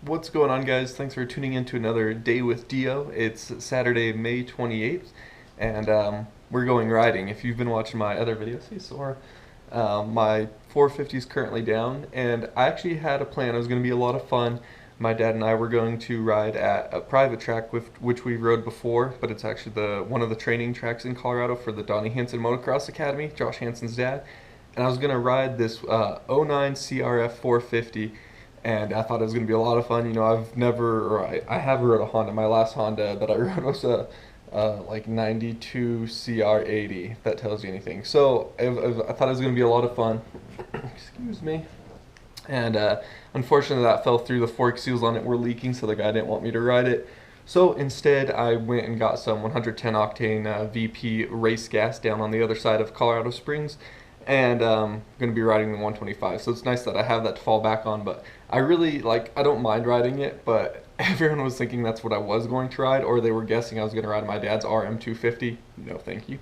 What's going on, guys? Thanks for tuning in to another day with DeeO. It's Saturday, May 28th, and we're going riding. If you've been watching my other videos, hey Sora, my 450 is currently down, and I actually had a plan. It was going to be a lot of fun. My dad and I were going to ride at a private track which we rode before, but it's actually one of the training tracks in Colorado for the Donnie Hansen Motocross Academy, Josh Hansen's dad. And I was going to ride this 09 CRF 450. And I thought it was going to be a lot of fun. You know, I have rode a Honda. My last Honda that I rode was a like 92 CR80, if that tells you anything. So I thought it was going to be a lot of fun. Excuse me. And unfortunately that fell through. The fork seals on it were leaking, so the guy didn't want me to ride it. So instead I went and got some 110 octane VP race gas down on the other side of Colorado Springs. And I'm going to be riding the 125, so it's nice that I have that to fall back on. But I don't mind riding it, but everyone was thinking that's what I was going to ride, or they were guessing I was going to ride my dad's RM250. No thank you.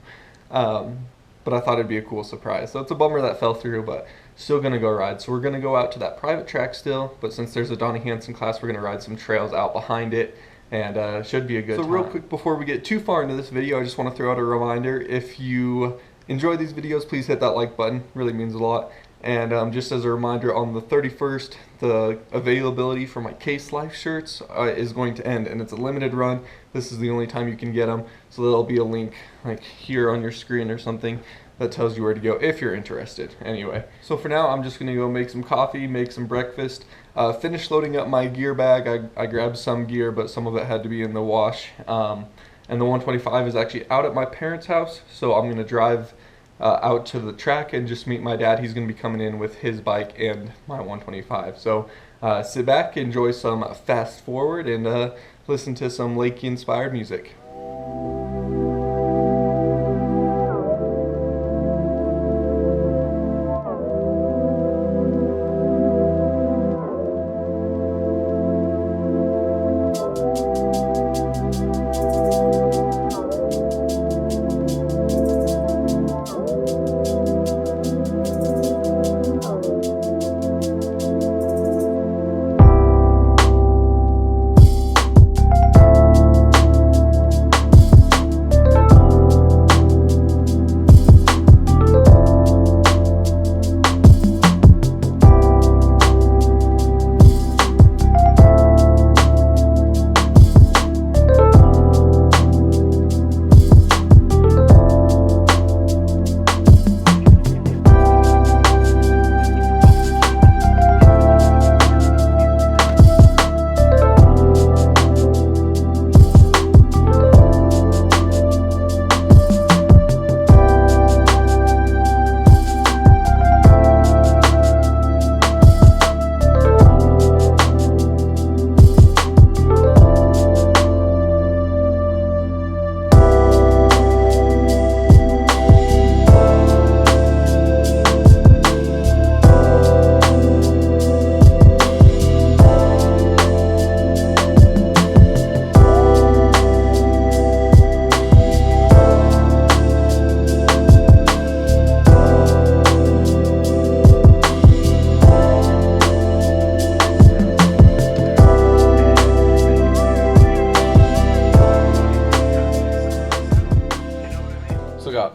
But I thought it'd be a cool surprise. So it's a bummer that fell through, but still going to go ride. So we're going to go out to that private track still, but since there's a Donnie Hansen class, we're going to ride some trails out behind it, and should be a good time. So real quick, before we get too far into this video, I just want to throw out a reminder. If you enjoy these videos, please hit that like button. Really means a lot. And just as a reminder, on the 31st, the availability for my Case Life shirts is going to end, and it's a limited run. This is the only time you can get them, so there'll be a link like here on your screen or something that tells you where to go if you're interested. Anyway, so for now I'm just gonna go make some coffee, make some breakfast, finish loading up my gear bag. I grabbed some gear, but some of it had to be in the wash. And the 125 is actually out at my parents' house, so I'm going to drive out to the track and just meet my dad. He's going to be coming in with his bike and my 125. So sit back, enjoy some Fast Forward, and listen to some Lakey-inspired music.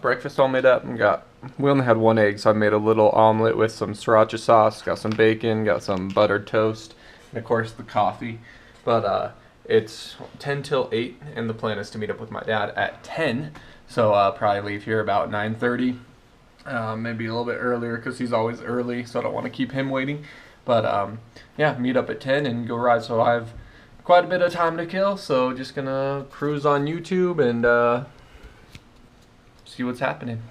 Breakfast all made up, and we only had one egg, so I made a little omelet with some sriracha sauce, got some bacon, got some buttered toast, and of course the coffee. But it's 10 till 8, and the plan is to meet up with my dad at 10, so I'll probably leave here about 9:30, maybe a little bit earlier because he's always early, so I don't want to keep him waiting. But yeah, meet up at 10 and go ride. So I have quite a bit of time to kill, so just gonna cruise on YouTube and see what's happening.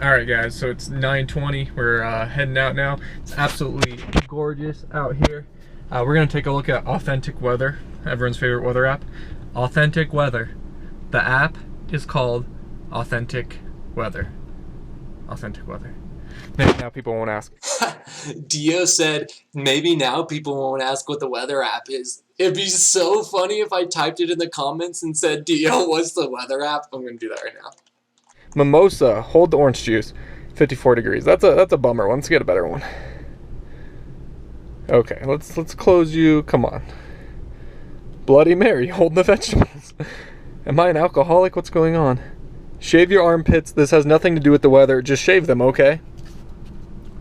Alright guys, so it's 9:20. We're heading out now. It's absolutely gorgeous out here. We're going to take a look at Authentic Weather, everyone's favorite weather app. Authentic Weather. The app is called Authentic Weather. Authentic Weather. Maybe now people won't ask. DeeO said, maybe now people won't ask what the weather app is. It'd be so funny if I typed it in the comments and said, DeeO, what's the weather app? I'm going to do that right now. Mimosa, hold the orange juice, 54 degrees. That's a bummer one. Let's get a better one. Okay, let's close you. Come on. Bloody Mary, hold the vegetables. Am I an alcoholic? What's going on? Shave your armpits. This has nothing to do with the weather. Just shave them, okay?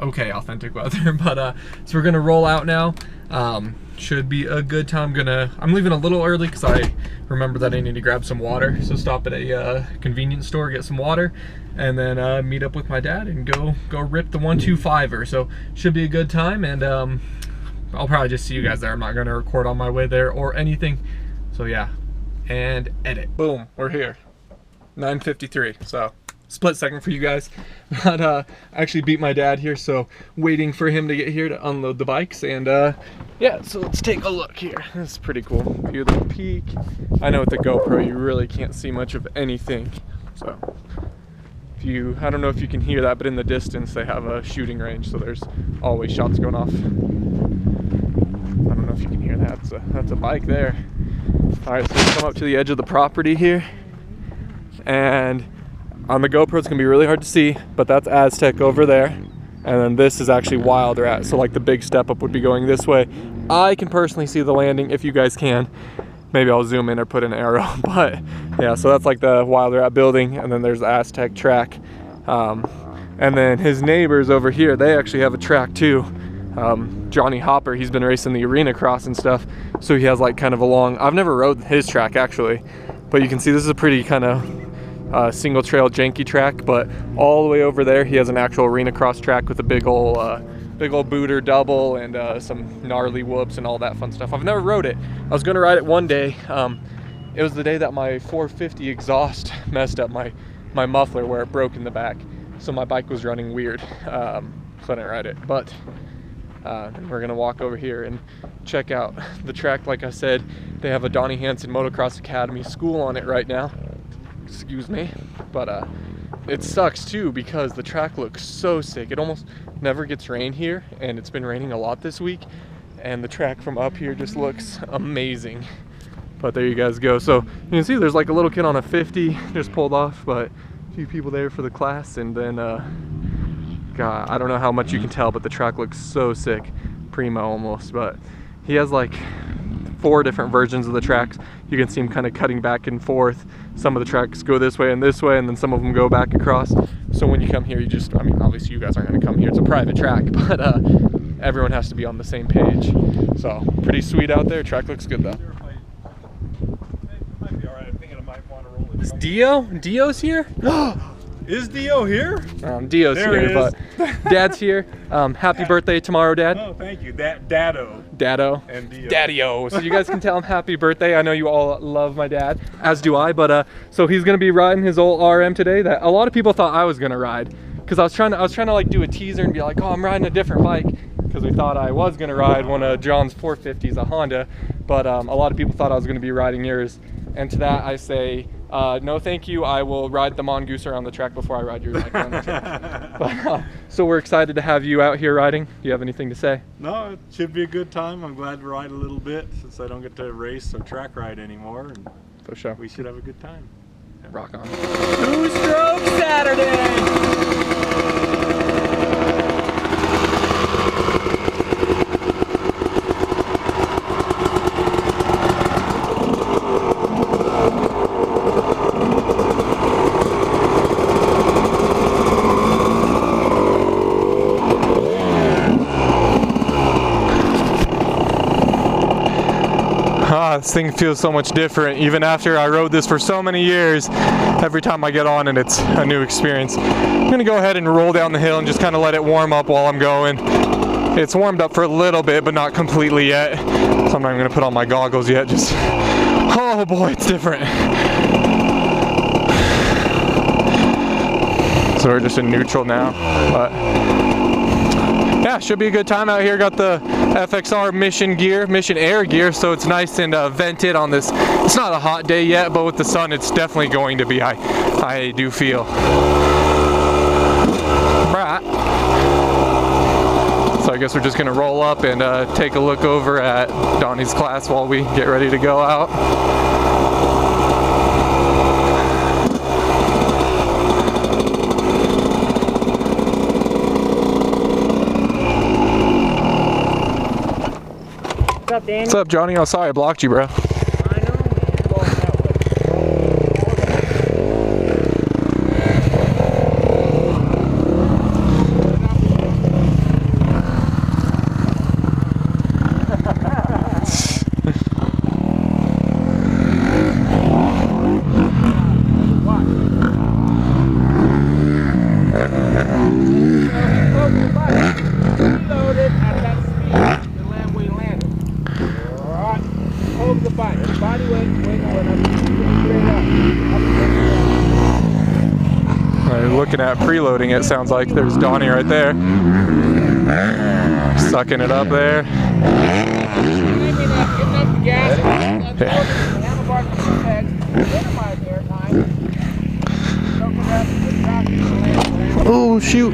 Okay, authentic weather. But so we're gonna roll out now. Should be a good time. I'm leaving a little early because I remember that I need to grab some water. So stop at a convenience store, get some water, and then meet up with my dad and go rip the 125er. So should be a good time, and I'll probably just see you guys there. I'm not gonna record on my way there or anything. So yeah, and edit. Boom, we're here. 9:53. So split second for you guys. But I actually beat my dad here, so waiting for him to get here to unload the bikes. And yeah, so let's take a look here. This is pretty cool. View of the peak. I know with the GoPro you really can't see much of anything. So I don't know if you can hear that, but in the distance they have a shooting range, so there's always shots going off. I don't know if you can hear that. That's a bike there. All right, so we come up to the edge of the property here, and on the GoPro it's gonna be really hard to see, but that's Aztec over there, and then this is actually Wilder. So like the big step up would be going this way. I can personally see the landing. If you guys can, maybe I'll zoom in or put an arrow. But yeah, so that's like the Wilder building, and then there's the Aztec track, and then his neighbors over here, they actually have a track too. Johnny Hopper, he's been racing the arena cross and stuff, so he has like kind of a long, I've never rode his track actually, but you can see this is a pretty kind of single trail janky track. But all the way over there he has an actual arena cross track with a big old booter double and some gnarly whoops and all that fun stuff. I've never rode it. I was gonna ride it one day. It was the day that my 450 exhaust messed up my muffler where it broke in the back, so my bike was running weird, so I didn't ride it. But we're gonna walk over here and check out the track. Like I said, they have a Donnie Hansen Motocross Academy school on it right now. Excuse me. But it sucks too because the track looks so sick. It almost never gets rain here, and it's been raining a lot this week, and the track from up here just looks amazing. But there you guys go. So you can see there's like a little kid on a 50 just pulled off, but a few people there for the class. And then God, I don't know how much you can tell, but the track looks so sick, primo almost. But he has like 4 different versions of the tracks. You can see him kind of cutting back and forth. Some of the tracks go this way, and then some of them go back across. So when you come here, I mean, obviously you guys aren't going to come here, it's a private track, but everyone has to be on the same page. So pretty sweet out there. Track looks good though. It might be alright. I'm thinking I might want to roll it. Is DeeO? DeeO's here? Is DeeO here? DeeO's There here, he but Dad's here. Happy birthday tomorrow, Dad. Oh, thank you. Dado. Dado. And DeeO. Daddy-O. So you guys can tell him happy birthday. I know you all love my dad, as do I. But so he's gonna be riding his old RM today that a lot of people thought I was gonna ride, because I was trying to like do a teaser and be like, oh, I'm riding a different bike, because we thought I was gonna ride one of John's 450s, a Honda. But a lot of people thought I was gonna be riding yours, and to that I say, no thank you. I will ride the Mongoose around the track before I ride your bike around the track. But, so we're excited to have you out here riding. Do you have anything to say? No, it should be a good time. I'm glad to ride a little bit since I don't get to race or track ride anymore. And For sure. we should have a good time. Yeah. Rock on. Two-stroke Saturday! This thing feels so much different. Even after I rode this for so many years, every time I get on it, it's a new experience. I'm gonna go ahead and roll down the hill and just kind of let it warm up while I'm going. It's warmed up for a little bit, but not completely yet. So I'm not even gonna put on my goggles yet. Just, oh boy, it's different. So we're just in neutral now, but yeah, should be a good time out here. Got the FXR Mission Air gear, so it's nice and vented on this. It's not a hot day yet, but with the sun, it's definitely going to be. I do feel. Right. I guess we're just gonna roll up and take a look over at Donnie's class while we get ready to go out. What's up, Danny? What's up, Johnny? Oh, sorry I blocked you, bro. I know, man. Going that Reloaded at that speed to land where you landed. Alright. Hold the bike. Body weight going up. Straight up. Looking at preloading, it sounds like there's Donnie right there. Sucking it up there. Oh, shoot.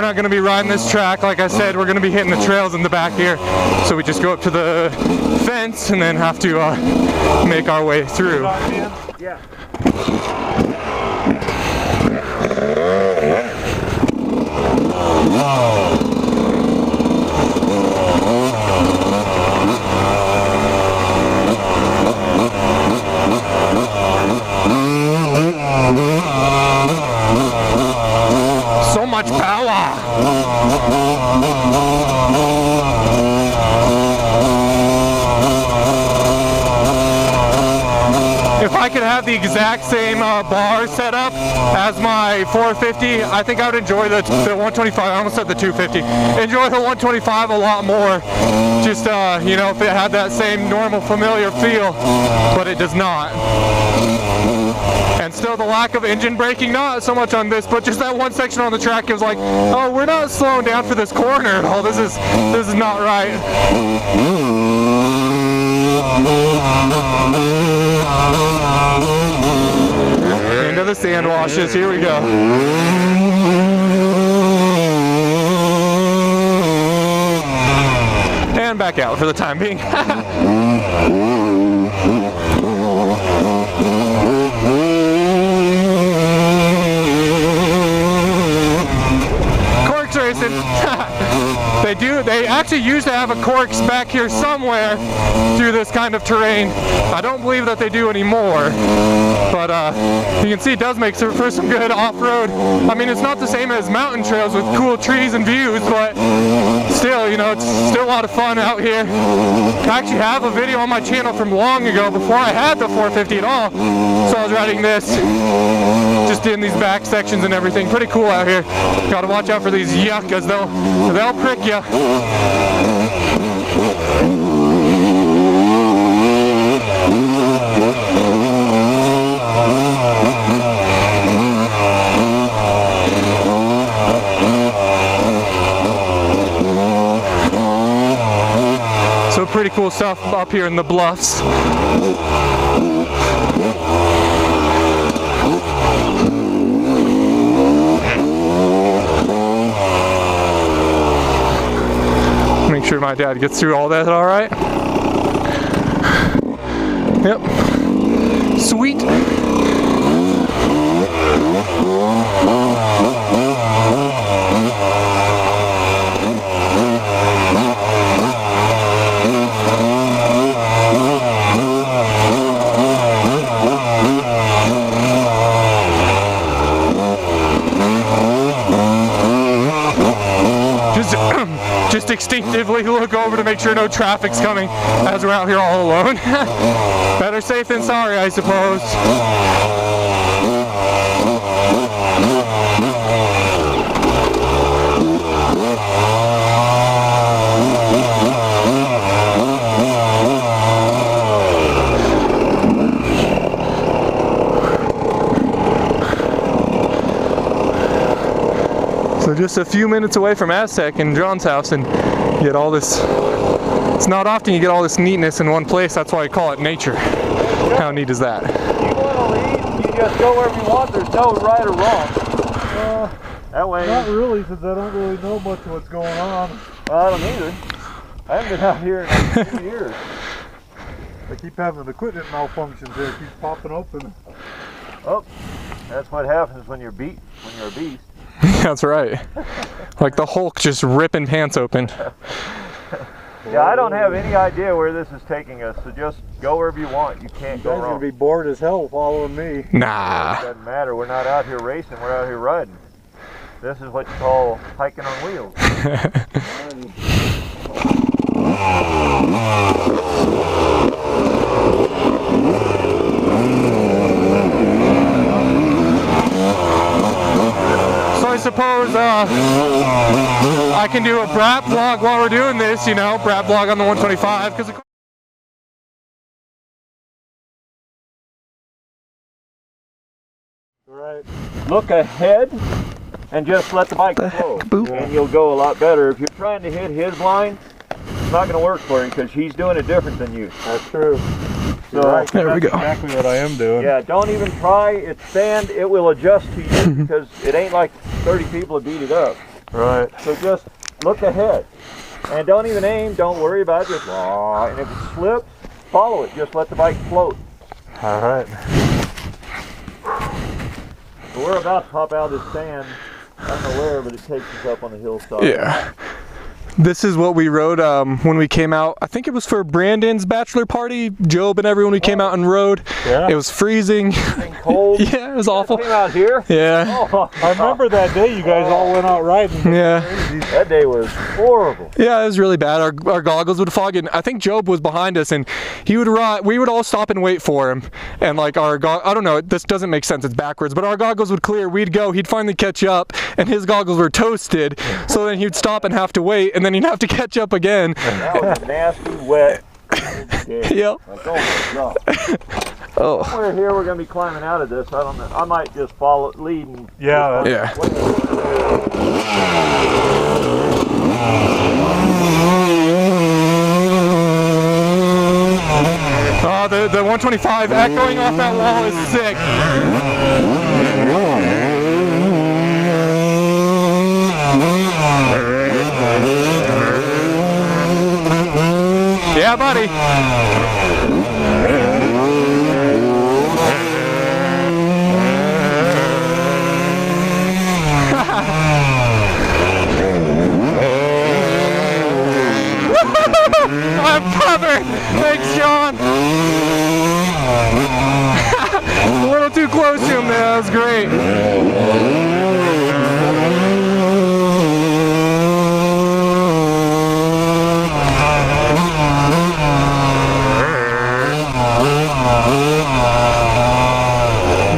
Going to be riding this track. Like I said, we're going to be hitting the trails in the back here, so we just go up to the fence and then have to make our way through. Yeah. So much power! If I could have the exact same bar setup as my 450, I think I would enjoy the 125. I almost said the 250. Enjoy the 125 a lot more. Just, you know, if it had that same normal familiar feel, but it does not. And still the lack of engine braking, not so much on this, but just that one section on the track, it was like, oh, we're not slowing down for this corner. Oh, this is not right. Into the sand washes, here we go. And back out for the time being. Corks racing. They actually used to have a corks back here somewhere through this kind of terrain. I don't believe that they do anymore, but you can see it does make for some good off-road. I mean, it's not the same as mountain trails with cool trees and views, but still, you know, it's still a lot of fun out here. I actually have a video on my channel from long ago, before I had the 450 at all. So I was riding this, just in these back sections and everything. Pretty cool out here. Got to watch out for these yuccas, they'll prick you. So pretty cool stuff up here in the bluffs. Make sure my dad gets through all that all right. Yep. Sweet. just instinctively look over to make sure no traffic's coming as we're out here all alone. Better safe than sorry, I suppose. So just a few minutes away from Aztec and John's house, and you get all this. It's not often you get all this neatness in one place. That's why I call it nature. How neat is that? You want to lead, you just go wherever you want. There's no right or wrong. That way. Not really, because I don't really know much of what's going on. Well, I don't either. I haven't been out here in 2 years. I keep having the equipment malfunctions there. It keeps popping open. Oh, that's what happens when you're beat, when you're a beast. That's right. Like the Hulk just ripping pants open. Yeah, I don't have any idea where this is taking us, so just go wherever you want. You can't go You guys are wrong. going to be bored as hell following me. Nah. It doesn't matter. We're not out here racing. We're out here riding. This is what you call hiking on wheels. So I suppose I can do a brat vlog while we're doing this, you know, brat vlog on the 125, because Right. Look ahead and just let the bike flow, and you'll go a lot better. If you're trying to hit his line, it's not going to work for him because he's doing it different than you. That's true. So Right. There we go. That's exactly what I am doing. yeah, don't even try. It's sand. It will adjust to you because it ain't like 30 people have beat it up. Right. So just look ahead and don't even aim. Don't worry about it. Just and if it slips, follow it. Just let the bike float. All right. So we're about to pop out of this sand. I don't know where, but it takes us up on the hillside. yeah. This is what we rode when we came out. I think it was for Brandon's bachelor party. Job and everyone, we came out and rode. Yeah. It was freezing. Cold. Yeah, it was awful. Came out here. Yeah. Oh, I remember that day you guys all went out riding. Yeah. that day was horrible. Yeah, it was really bad. Our goggles would fog, and I think Job was behind us, and he would ride. We would all stop and wait for him, and like I don't know, this doesn't make sense. It's backwards, but our goggles would clear. We'd go. He'd finally catch up, and his goggles were toasted. So then he'd stop and have to wait, and then he'd have to catch up again. That was nasty, wet. Yep. Like, oh my God. Oh. Somewhere here we're going to be climbing out of this. I don't know. I might just follow, lead and. Yeah. Yeah. Oh, the 125 echoing off that wall is sick. Yeah, buddy. I'm covered. Thanks, John. A little too close to him there. That was great.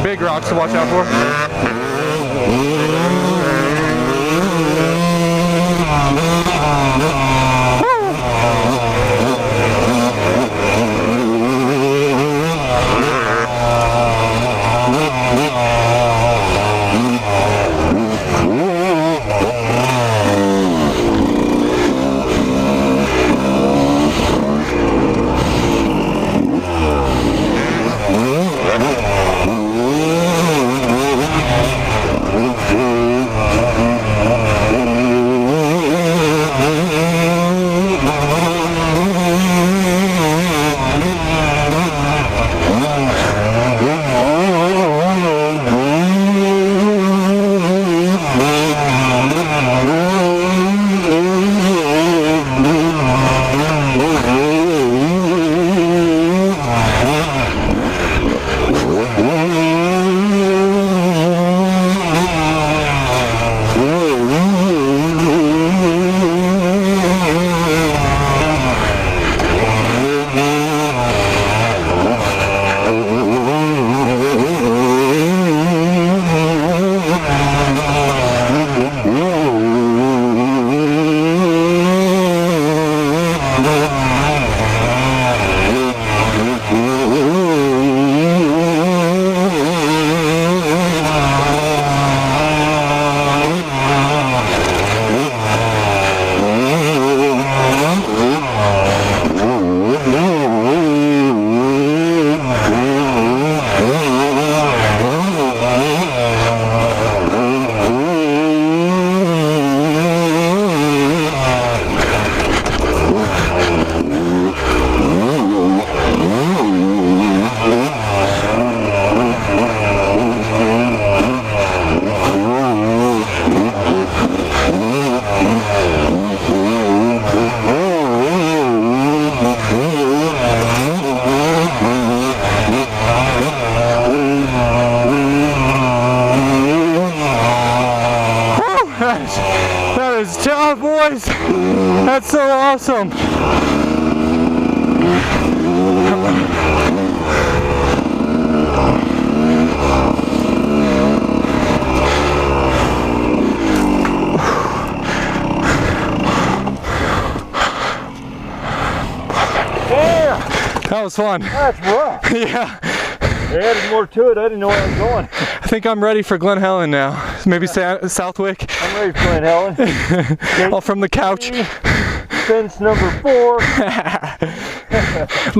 Big rocks to watch out for. gosh, that is tough, boys. That's so awesome. That was fun. That's rough. Yeah. There's more to it. I didn't know where I was going. I think I'm ready for Glen Helen now. Maybe Southwick. I'm ready for Glen Helen. All from the couch. Fence number 4.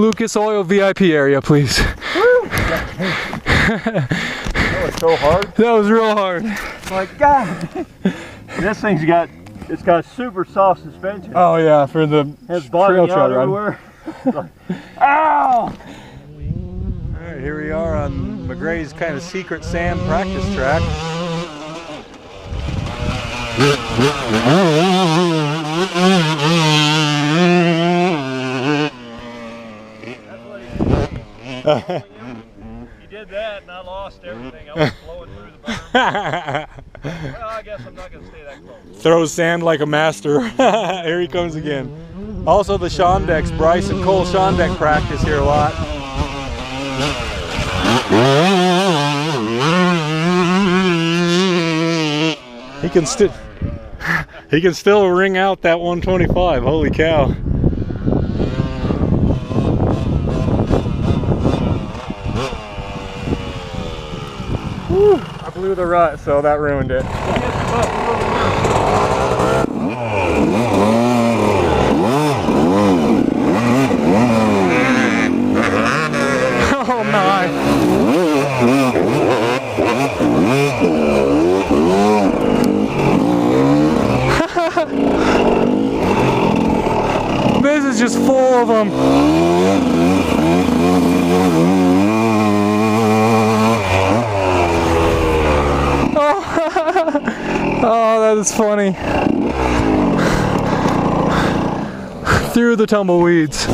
Lucas Oil VIP area, please. That was so hard. That was real hard. My God. This thing's got super soft suspension. Oh yeah, for the It's bottoming trail out run. everywhere. Ow! Alright, here we are on McGray's kind of secret sand practice track. You did that and I lost everything. I was flowing through the berm. Well, I guess I'm not going to stay that close. Throws sand like a master. Here he comes again. Also the Shondecks, Bryce and Cole Shondeck practice here a lot. He can still ring out that 125. Holy cow. Whew, I blew the rut, so that ruined it. Oh my. This is just full of them. Oh, that is funny. Through the tumbleweeds.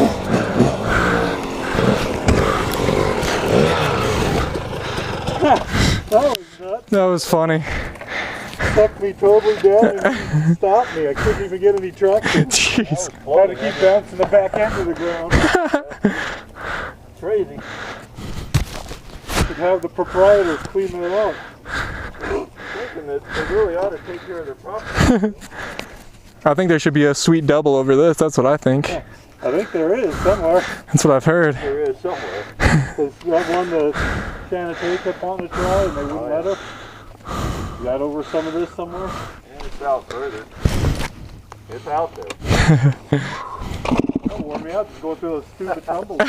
That was funny. Sucked me totally down and stopped me. I couldn't even get any traction. Jeez. I had to keep bouncing the back end of the ground. Crazy. Could have the proprietors clean them up. Thinking that they really ought to take care of their property. I think there should be a sweet double over this. That's what I think. I think there is somewhere. That's what I've heard. There is somewhere. Because that one the Shanatay kept wanting to try and they wouldn't let her. You got over some of this somewhere? And it's out further. It's out there. Don't warm me up. Just going through those stupid tumbles.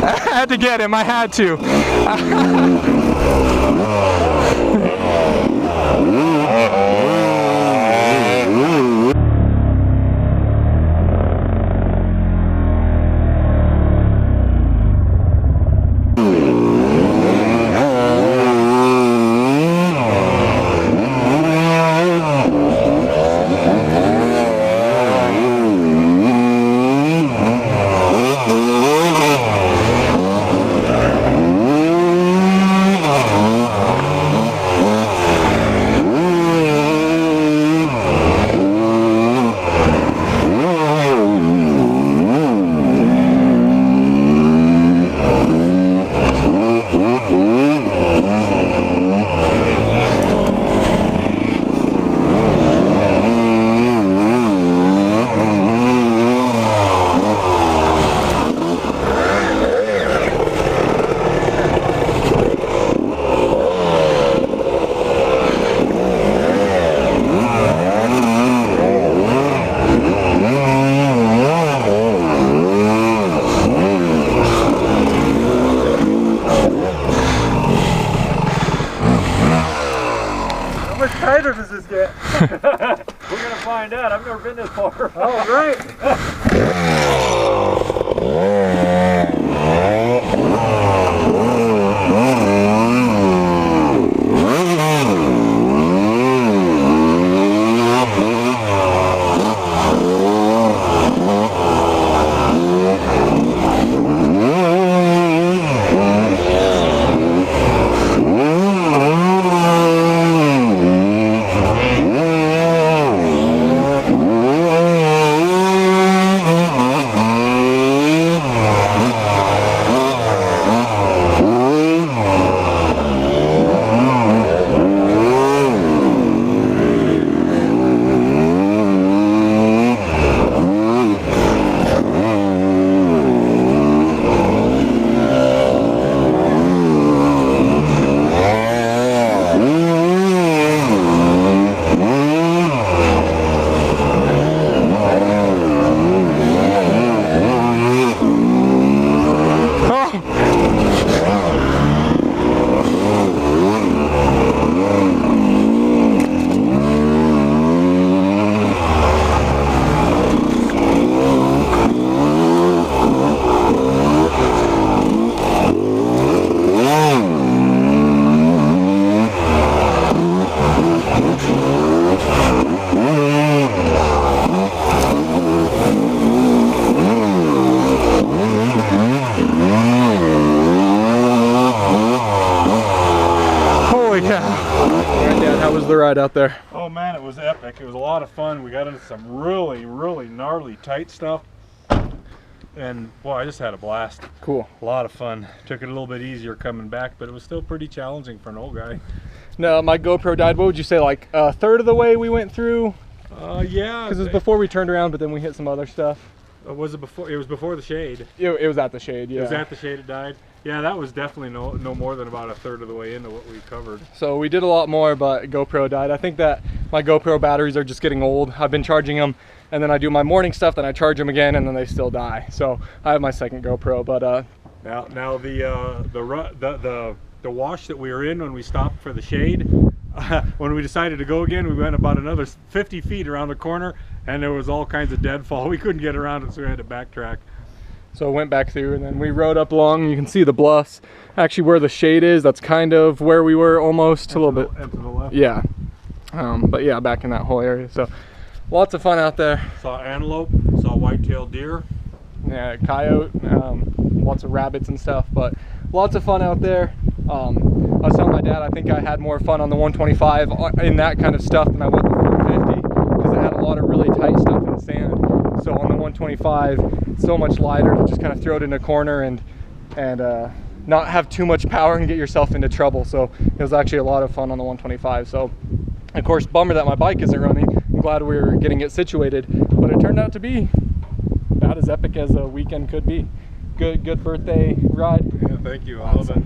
I had to get him, I had to. How much tighter does this get? We're gonna find out. I've never been this far. All right. How was the ride out there? Oh man, it was epic. It was a lot of fun. We got into some really gnarly tight stuff. And boy, I just had a blast. Cool. A lot of fun. Took it a little bit easier coming back, but it was still pretty challenging for an old guy. No, my GoPro died. What would you say, like a third of the way we went through? Yeah. Because it was before we turned around, but then we hit some other stuff. Was it before? It was before the shade. It was at the shade, yeah. It was at the shade it died. Yeah, that was definitely no more than about a third of the way into what we covered. So we did a lot more, but GoPro died. I think that my GoPro batteries are just getting old. I've been charging them, and then I do my morning stuff, then I charge them again, and then they still die. So I have my second GoPro, but now the wash that we were in when we stopped for the shade, when we decided to go again, we went about another 50 feet around the corner, and there was all kinds of deadfall. We couldn't get around it, so we had to backtrack. So I went back through, and then we rode up along. You can see the bluffs. Actually, where the shade is, that's kind of where we were almost, a little bit. And to the left. Yeah. But yeah, back in that whole area. So lots of fun out there. Saw antelope, saw white-tailed deer. Yeah, coyote, lots of rabbits and stuff, but lots of fun out there. I was telling my dad I think I had more fun on the 125 in that kind of stuff than I would the 450, because it had a lot of really tight stuff in the sand. So on the 125, it's so much lighter to just kind of throw it in a corner and not have too much power and get yourself into trouble. So it was actually a lot of fun on the 125. So of course, bummer that my bike isn't running. I'm glad we were getting it situated, but it turned out to be about as epic as a weekend could be. Good birthday ride. Yeah, thank you. I love it.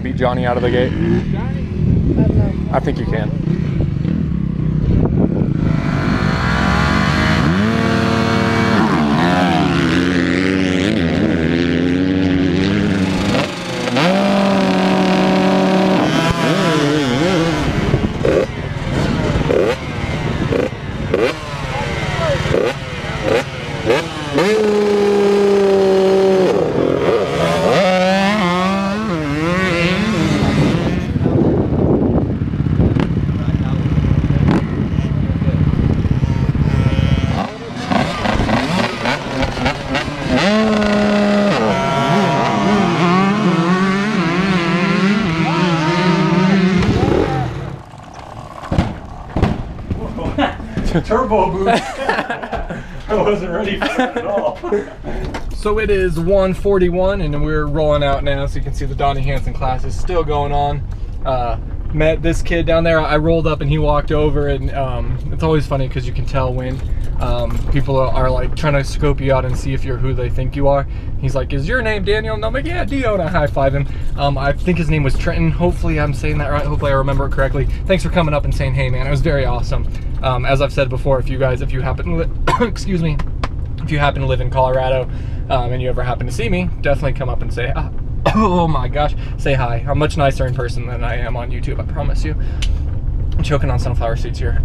can beat Johnny out of the gate? Johnny? I think you can. Turbo boost. I wasn't ready for that at all. So it is 1:41 and we're rolling out now, so you can see the Donnie Hansen class is still going on. Met this kid down there. I rolled up and he walked over, and it's always funny because you can tell when people are like trying to scope you out and see if you're who they think you are. He's like, "Is your name Daniel?" And I'm like, "Yeah, DeeO," and I high-five him. I think his name was Trenton. Hopefully I'm saying that right. Hopefully I remember it correctly. Thanks for coming up and saying hey, man. It was very awesome. As I've said before, if you happen to live, excuse me, if you happen to live in Colorado and you ever happen to see me, definitely come up and say, oh my gosh, say hi. I'm much nicer in person than I am on YouTube, I promise you. I'm choking on sunflower seeds here.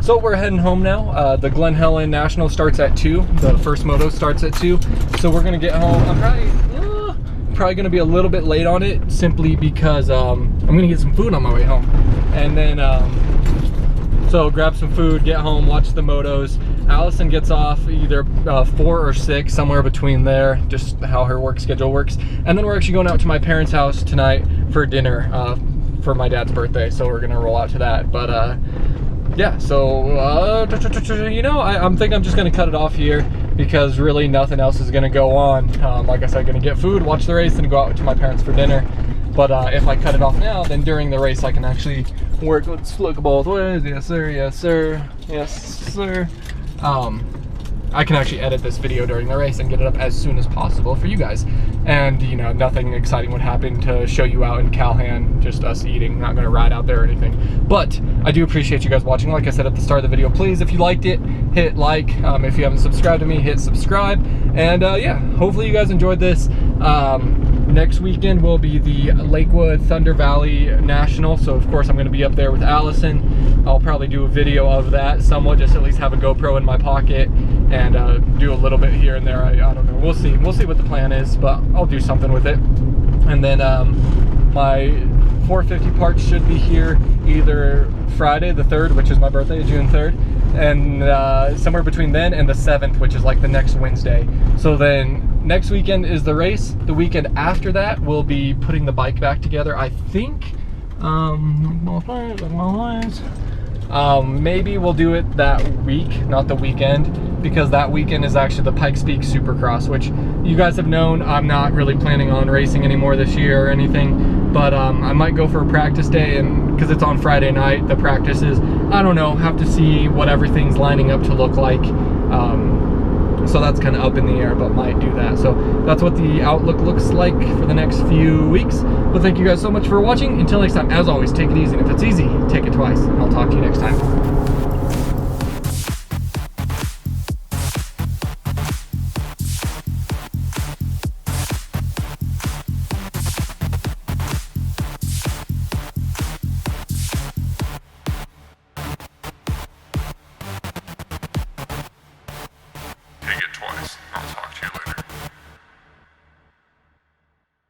So we're heading home now. The Glen Helen National starts at 2. The first moto starts at 2. So we're gonna get home. I'm probably gonna be a little bit late on it, simply because I'm gonna get some food on my way home. And then, so grab some food, get home, watch the motos. Allison gets off either 4 or 6, somewhere between there, just how her work schedule works. And then we're actually going out to my parents' house tonight for dinner for my dad's birthday, so we're gonna roll out to that. But yeah, so you know, I think I'm just gonna cut it off here because really nothing else is gonna go on. Like I said, gonna get food, watch the race, and go out to my parents for dinner. But if I cut it off now, then during the race I can actually work. Let's look both ways. Yes sir, yes sir, yes sir. I can actually edit this video during the race and get it up as soon as possible for you guys. And you know, nothing exciting would happen to show you out in Calhan, just us eating, not gonna ride out there or anything. But I do appreciate you guys watching. Like I said at the start of the video, please, if you liked it, hit like. If you haven't subscribed to me, hit subscribe. And yeah, hopefully you guys enjoyed this. Next weekend will be the Lakewood Thunder Valley National, so of course I'm going to be up there with Allison. I'll probably do a video of that somewhat, just at least have a GoPro in my pocket and do a little bit here and there. I don't know, we'll see what the plan is, but I'll do something with it. And then my 450 parts should be here either Friday the 3rd, which is my birthday, June 3rd, and somewhere between then and the 7th, which is like the next Wednesday. So then next weekend is the race. The weekend after that, we'll be putting the bike back together, I think. Maybe we'll do it that week, not the weekend, because that weekend is actually the Pikes Peak Supercross, which you guys have known I'm not really planning on racing anymore this year or anything, but I might go for a practice day, and because it's on Friday night, the practices, I don't know, have to see what everything's lining up to look like. So that's kind of up in the air, but might do that. So that's what the outlook looks like for the next few weeks. But thank you guys so much for watching. Until next time, as always, take it easy. And if it's easy, take it twice. And I'll talk to you next time. Take it twice.